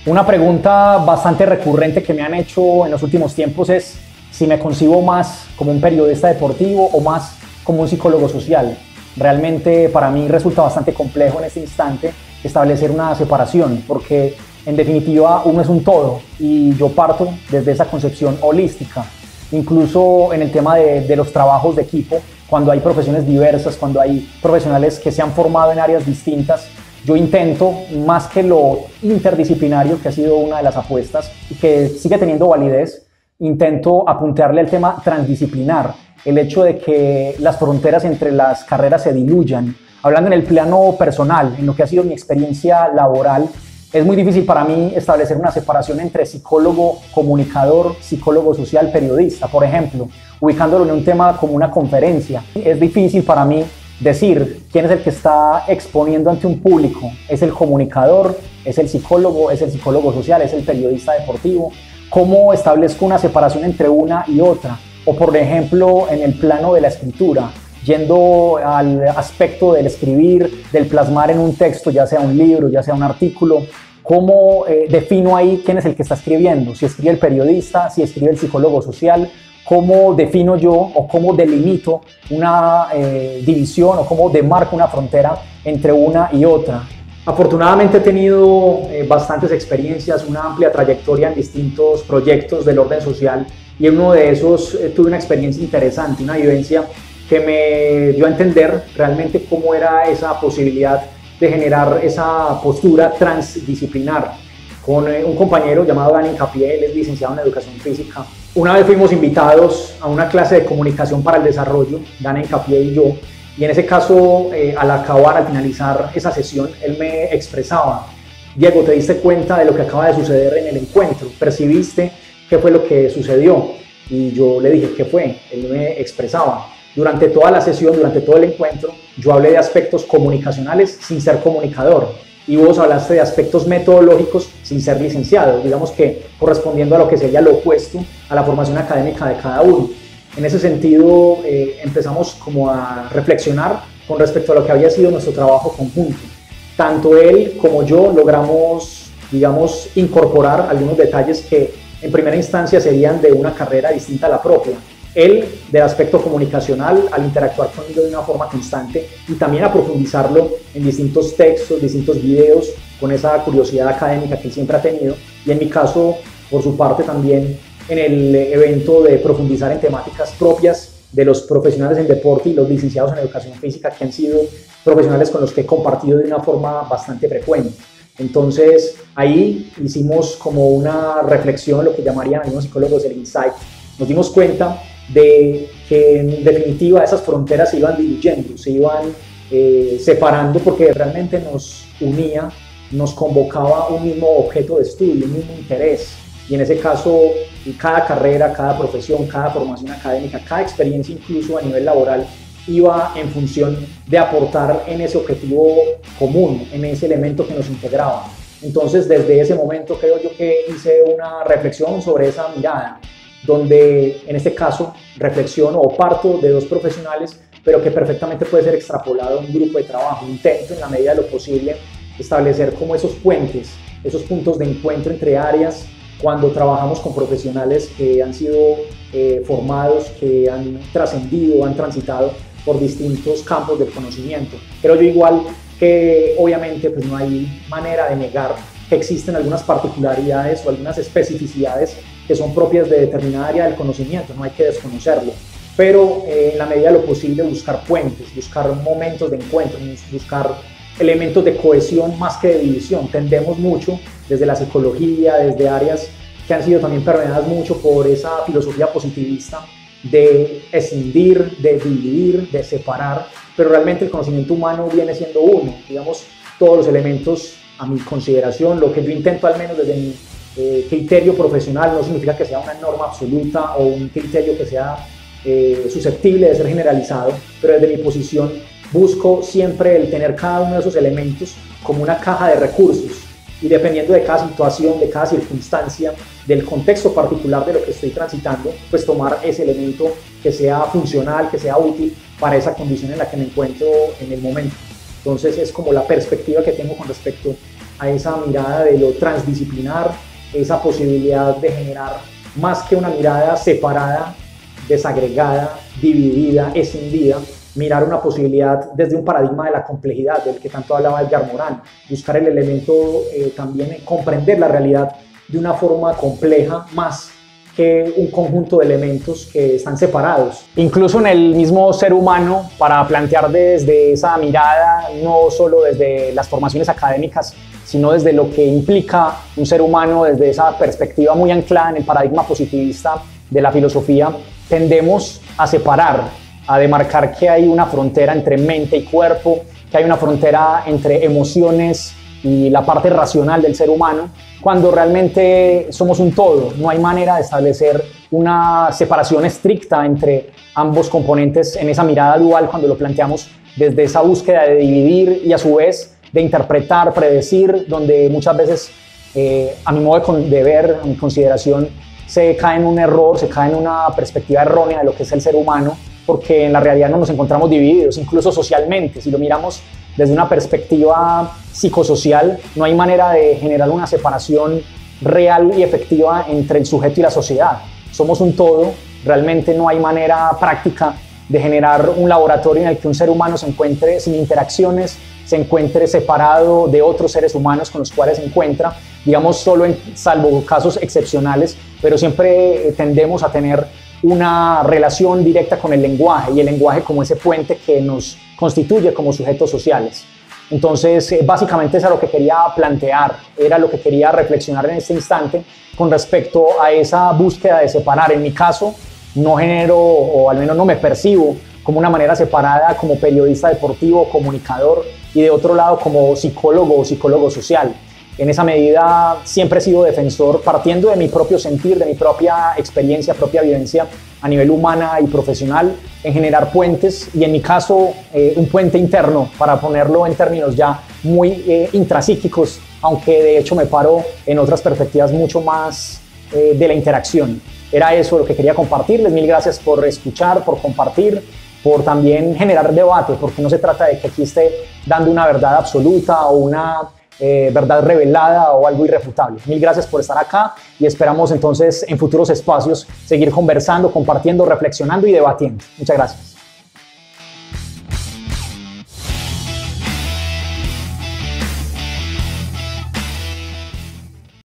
Una pregunta bastante recurrente que me han hecho en los últimos tiempos es si me concibo más como un periodista deportivo o más como un psicólogo social. Realmente para mí resulta bastante complejo en este instante establecer una separación, porque en definitiva uno es un todo y yo parto desde esa concepción holística. Incluso en el tema de los trabajos de equipo, cuando hay profesiones diversas, cuando hay profesionales que se han formado en áreas distintas, yo intento, más que lo interdisciplinario, que ha sido una de las apuestas y que sigue teniendo validez, intento apuntarle al tema transdisciplinar, el hecho de que las fronteras entre las carreras se diluyan. Hablando en el plano personal, en lo que ha sido mi experiencia laboral, es muy difícil para mí establecer una separación entre psicólogo, comunicador, psicólogo social, periodista. Por ejemplo, ubicándolo en un tema como una conferencia, es difícil para mí decir quién es el que está exponiendo ante un público. ¿Es el comunicador? ¿Es el psicólogo? ¿Es el psicólogo social? ¿Es el periodista deportivo? ¿Cómo establezco una separación entre una y otra? O por ejemplo, en el plano de la escritura, yendo al aspecto del escribir, del plasmar en un texto, ya sea un libro, ya sea un artículo, ¿cómo defino ahí quién es el que está escribiendo? Si escribe el periodista, si escribe el psicólogo social, ¿cómo defino yo o cómo delimito una división o cómo demarco una frontera entre una y otra? Afortunadamente he tenido bastantes experiencias, una amplia trayectoria en distintos proyectos del orden social y en uno de esos tuve una experiencia interesante, una vivencia que me dio a entender realmente cómo era esa posibilidad de generar esa postura transdisciplinar con un compañero llamado Dani Hincapié. Él es licenciado en Educación Física. Una vez fuimos invitados a una clase de comunicación para el desarrollo, Dani Hincapié y yo, y en ese caso, al finalizar esa sesión, él me expresaba: Diego, ¿te diste cuenta de lo que acaba de suceder en el encuentro? ¿Percibiste qué fue lo que sucedió? Y yo le dije, ¿qué fue? Él me expresaba: durante toda la sesión, durante todo el encuentro, yo hablé de aspectos comunicacionales sin ser comunicador. Y vos hablaste de aspectos metodológicos sin ser licenciado, digamos que correspondiendo a lo que sería lo opuesto a la formación académica de cada uno. En ese sentido, empezamos como a reflexionar con respecto a lo que había sido nuestro trabajo conjunto. Tanto él como yo logramos, digamos, incorporar algunos detalles que en primera instancia serían de una carrera distinta a la propia. Él del aspecto comunicacional al interactuar conmigo de una forma constante y también a profundizarlo en distintos textos, distintos videos, con esa curiosidad académica que él siempre ha tenido, y en mi caso, por su parte, también en el evento de profundizar en temáticas propias de los profesionales en deporte y los licenciados en educación física, que han sido profesionales con los que he compartido de una forma bastante frecuente. Entonces ahí hicimos como una reflexión, lo que llamarían algunos psicólogos el insight. Nos dimos cuenta de que en definitiva esas fronteras se iban diluyendo, se iban separando, porque realmente nos unía, nos convocaba un mismo objeto de estudio, un mismo interés. Y en ese caso, cada carrera, cada profesión, cada formación académica, cada experiencia incluso a nivel laboral iba en función de aportar en ese objetivo común, en ese elemento que nos integraba. Entonces, desde ese momento creo yo que hice una reflexión sobre esa mirada, donde en este caso reflexiono o parto de dos profesionales, pero que perfectamente puede ser extrapolado a un grupo de trabajo. Intento en la medida de lo posible establecer como esos puentes, esos puntos de encuentro entre áreas cuando trabajamos con profesionales que han sido formados, que han trascendido, han transitado por distintos campos del conocimiento. Creo yo igual que obviamente pues no hay manera de negar que existen algunas particularidades o algunas especificidades que son propias de determinada área del conocimiento, no hay que desconocerlo, pero en la medida de lo posible buscar puentes, buscar momentos de encuentro, buscar elementos de cohesión más que de división. Tendemos mucho desde la psicología, desde áreas que han sido también permeadas mucho por esa filosofía positivista de escindir, de dividir, de separar, pero realmente el conocimiento humano viene siendo uno. Digamos, todos los elementos a mi consideración, lo que yo intento al menos desde mi criterio profesional, no significa que sea una norma absoluta o un criterio que sea susceptible de ser generalizado, pero desde mi posición busco siempre el tener cada uno de esos elementos como una caja de recursos, y dependiendo de cada situación, de cada circunstancia, del contexto particular de lo que estoy transitando, pues tomar ese elemento que sea funcional, que sea útil para esa condición en la que me encuentro en el momento. Entonces es como la perspectiva que tengo con respecto a esa mirada de lo transdisciplinar, esa posibilidad de generar más que una mirada separada, desagregada, dividida, escindida, mirar una posibilidad desde un paradigma de la complejidad del que tanto hablaba Edgar Morin, buscar el elemento también comprender la realidad de una forma compleja más que un conjunto de elementos que están separados. Incluso en el mismo ser humano, para plantear desde esa mirada, no solo desde las formaciones académicas, sino desde lo que implica un ser humano, desde esa perspectiva muy anclada en el paradigma positivista de la filosofía, tendemos a separar, a demarcar que hay una frontera entre mente y cuerpo, que hay una frontera entre emociones y la parte racional del ser humano, cuando realmente somos un todo. No hay manera de establecer una separación estricta entre ambos componentes en esa mirada dual cuando lo planteamos desde esa búsqueda de dividir y a su vez de interpretar, predecir, donde muchas veces, a mi modo de ver, a mi consideración, se cae en un error, se cae en una perspectiva errónea de lo que es el ser humano, porque en la realidad no nos encontramos divididos, incluso socialmente. Si lo miramos desde una perspectiva psicosocial, no hay manera de generar una separación real y efectiva entre el sujeto y la sociedad. Somos un todo, realmente no hay manera práctica de generar un laboratorio en el que un ser humano se encuentre sin interacciones, se encuentre separado de otros seres humanos con los cuales se encuentra, digamos solo salvo casos excepcionales, pero siempre tendemos a tener una relación directa con el lenguaje, y el lenguaje como ese puente que nos constituye como sujetos sociales. Entonces, básicamente eso es lo que quería plantear, era lo que quería reflexionar en este instante con respecto a esa búsqueda de separar. En mi caso, no genero, o al menos no me percibo como una manera separada como periodista deportivo, comunicador, y de otro lado como psicólogo o psicólogo social. En esa medida siempre he sido defensor, partiendo de mi propio sentir, de mi propia experiencia, propia vivencia a nivel humana y profesional, en generar puentes, y en mi caso un puente interno, para ponerlo en términos ya muy intrapsíquicos, aunque de hecho me paro en otras perspectivas mucho más de la interacción. Era eso lo que quería compartirles. Mil gracias por escuchar, por compartir, por también generar debate, porque no se trata de que aquí esté dando una verdad absoluta o una verdad revelada o algo irrefutable. Mil gracias por estar acá y esperamos entonces en futuros espacios seguir conversando, compartiendo, reflexionando y debatiendo. Muchas gracias.